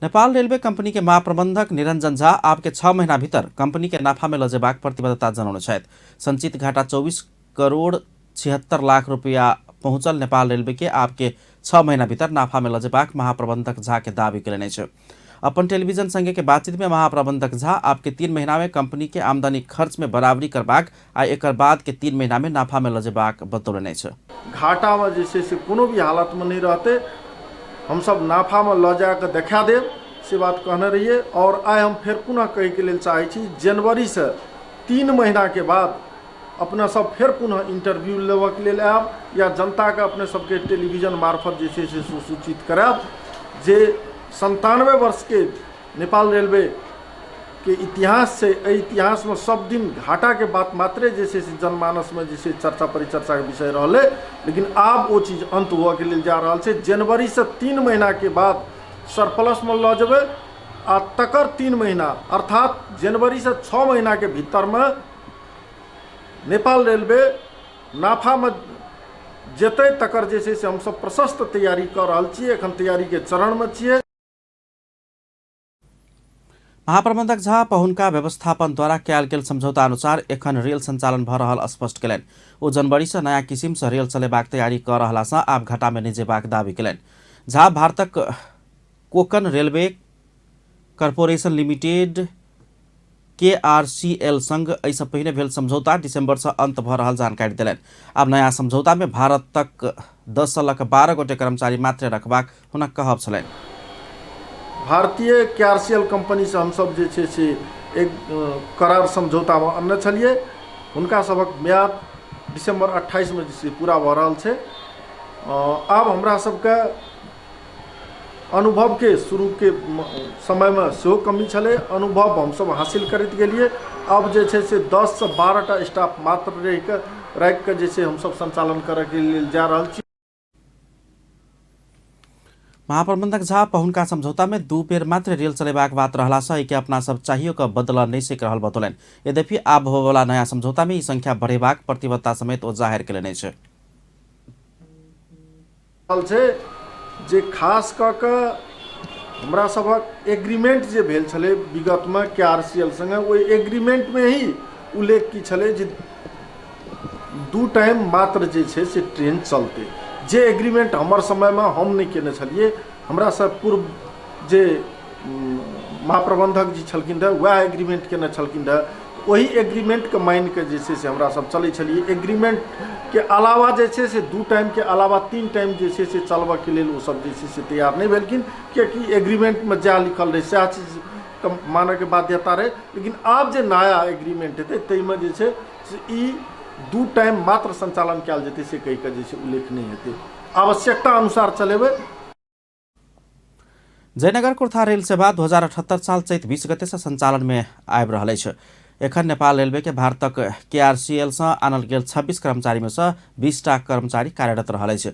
Nepal railway company के महाप्रबंधक निरंजन झा आपके 6 महीना भीतर कंपनी के नाफा में लजेबाक प्रतिबद्धता जनाउनु छथि। संचित घाटा 24 करोड़ 76 लाख रुपया पहुंचल नेपाल रेलवे के आपके 6 महीना भीतर नाफा में लजेबाक महाप्रबंधक झा के दावी करेने छ। अपन टेलीविजन संगे के बातचीत में महाप्रबंधक झा आपके 3 महीना में कंपनी के आमदनी खर्च में बराबरी करबाक आ एक बाद के 3 महीना में नाफा में लजेबाक बतौलने छ। घाटा में जैसे से कोनो भी हालत में नहीं रहते, हम सब नाफा में ल जाकर देखा देव से बात कहने रहिए। और आइ हम फिर पुनः कहे के लिए चाहे छी, जनवरी से 3 महीना के बाद अपना सब फिर पुनः इंटरव्यू लेवा के लिए आब या जनता के अपने सबके टेलीविजन मार्फत जैसे से सूचित कराब जे 97 वर्ष के नेपाल रेलवे के इतिहास से इतिहास में सब दिन घाटा के बात मात्रे जैसे जनमानस में जैसे चर्चा परिचर्चा के विषय रहे, लेकिन अब वो चीज़ अंत हुआ के लिए जा रहा है। जनवरी से 3 महीना के बाद सरप्लस में ल जब आ तकर 3 महीना अर्थात जनवरी से 6 महीना के भीतर में नेपाल रेलवे नाफा में जते तकर जैसे से हम सब प्रशस्त तैयारी कर रहा छे, एखन तैयारी के चरण में छे। महाप्रबंधक झा पहुनका व्यवस्थापन द्वारा कयल गेल समझौता अनुसार एखन रेल संचालन भ रहल स्पष्ट कयलनि। ओ जनवरी से नया किसिम से रेल चलेबाक तैयारी कर रहला सँ आब घाटा में नहीं जेबाक दावी कयलनि। झा भारतक Konkan railway corporation limited KRCL संग एहिसँ पहिने भेल समझौता दिसंबर से अंत भ रहल जानकारी देलनि। आब नया समझौता में भारतक 10 सालक 12 गोटे कर्मचारी मात्र रखबाक हुनक कहब छलनि। भारतीय KRCL कंपनी से हम सब जे छे से एक करार समझौता में अन्य छलिए। हुनका सबक म्याद दिसंबर 28 में जे पूरा भ रहल छे। आब हमरा सबके अनुभव के शुरू के समय में सेहो कमी छले, अनुभव हम सब हासिल करते गेलिए। अब जे छे से 10 से 12 टा स्टाफ मात्र रख के जैसे हम सब संचालन करे के लिए जा रहल छी। महाप्रबंधक झा पहुनका समझौता में 2 बेर मात्र रेल चलेबाक बात रहला सँ एके अपना सब चाहियो का बदला नहीं सक रहल बतौलनि। यद्यपि आब होबवला नया समझौता में ई संख्या बढ़ेबाक प्रतिबद्धता समेत ओ जाहिर कयलनि छै। जे खास क के हमरा सबक एग्रीमेंट जे भेल छले विगत में KRCL संगे, ओहि एग्रीमेंट में ही उल्लेख की छले जे 2 टाइम मात्र जे छे से ट्रेन चलते। जे एग्रीमेंट हमर समय में हम नहीं केने छलिए, हमरा सब पूर्व जे महाप्रबंधक जी छलखिन रहे वह एग्रीमेंट केने छलखिन रहे। वही एग्रीमेंट के मान के जैसे से हमरा सब चले छलिए। एग्रीमेंट के अलावा जैसे से 2 टाइम के अलावा 3 टाइम जैसे से चलबा के लिए वो सब जैसे से तैयार नहीं भेलखिन, क्योंकि एग्रीमेंट में जा लिखल रहे सह चीज माने के बाध्यता रहे। लेकिन अब जे नया एग्रीमेंट हेतै तै में जे छे से ई 2 टाइम मात्र संचालन कयल जेतै से कहि के जैसे उल्लेख नहीं हेतै, आवश्यकता अनुसार चलेबै। जयनगर कुर्था रेल सेवा 2078 साल चैत 20 गते से संचालन में आबि रहल अछि। एखन नेपाल रेलवे के भारतक KRCL से आनल गेल 26 कर्मचारी में से 20 टा कर्मचारी कार्यरत रहल अछि।